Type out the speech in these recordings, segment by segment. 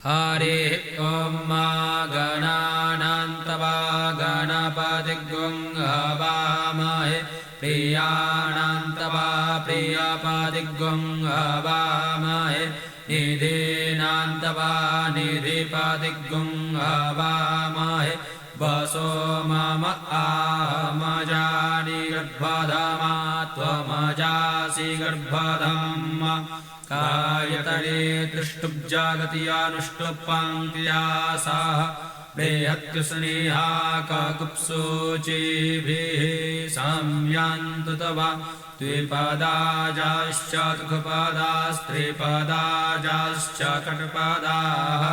हरिः ॐ मा गणानान्तवा गणपतिग्ं हवामहे प्रियाणान्तवा प्रियपतिग्ं हवामहे निधीनान्तवा निधिपतिग्ं हवामहे वसो मम आहमजानि गर्भधमा त्वमजासि गर्भधम् कायतरे दृष्टुब्जागतियानुष्टुपङ्क्त्या सह बृहत्युस्नेहा काकुप्सोचिभिः संयान्तु तव द्विपदाजाश्च तुकपदास्त्रिपदाजाश्च कटपदाः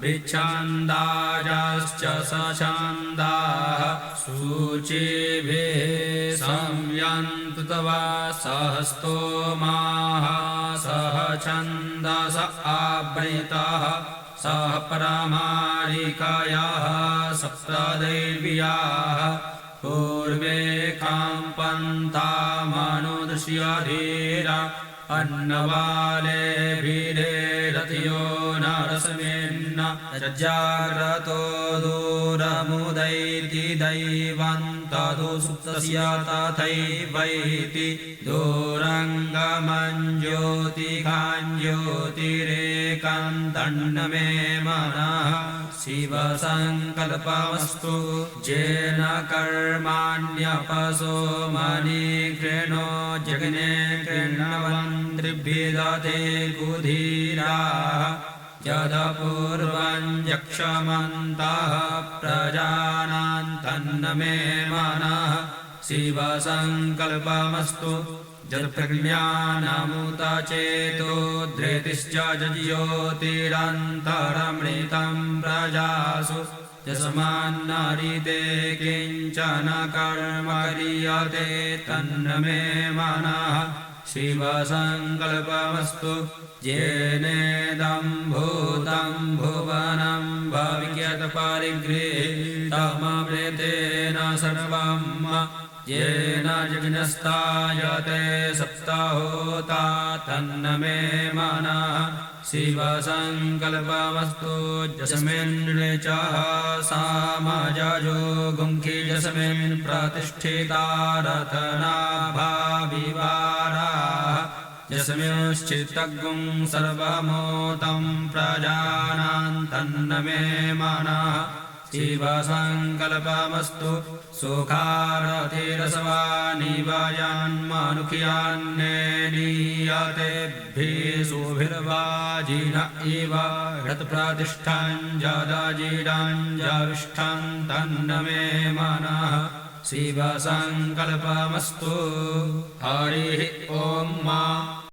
विच्छन्दाजाश्च सछन्दाः सूचिभिः संयान्तु तव सहस्तोमाः सह छन्दस आवृतः सह परमारिकायाः सप्तदेव्याः पूर्वे काम्पन्तामनुदृश्यधीरा अन्नवालेभिरेरथियो नरसमेन्न जाग्रतो दूरमुदैति दैवन्तदु सुप्तस्य तथैवैति दूरङ्गमञ्ज्योतिकाञ्ज्योतिरेकं तन्नमे मनः शिवसङ्कल्पमस्तु येन कर्माण्यपसो मणिकृणो जग्ने कृण्वन्त्रिभिदते कुधीराः यदपूर्वं यक्षमन्तः प्रजानां तन्नमे मनः शिवसङ्कल्पमस्तु यत्प्रज्ञानमुतचेतो धृतिश्च ज्योतिरन्तरमृतं प्रजासु यस्मान्नरिते किञ्चन कर्म क्रियते तन्नमे मनः शिवसङ्कल्पमस्तु येनेदं भूतं भुवनं भविष्यत्परिगृहीतममृतेन सर्वं येन यज्ञस्तायते सप्ताहोता तन्नमे मनः शिवसङ्कल्पमस्तु यस्मिन् च सामजो गुंखि यस्मिन् प्रतिष्ठिता रत्नाभाविवाराः यस्मिंश्चित्तगुं सर्वमोतं प्रजानां तन्नमे मनः शिवसङ्कल्पमस्तु सुखारतिरसवानिवयान्मनुष्यान्नेनीयतेभिः सुभिर्वाजिन इव रत्प्रतिष्ठं जदजिडं जविष्ठं तन्नमे मनः शिवसङ्कल्पमस्तु हरिः ॐ मा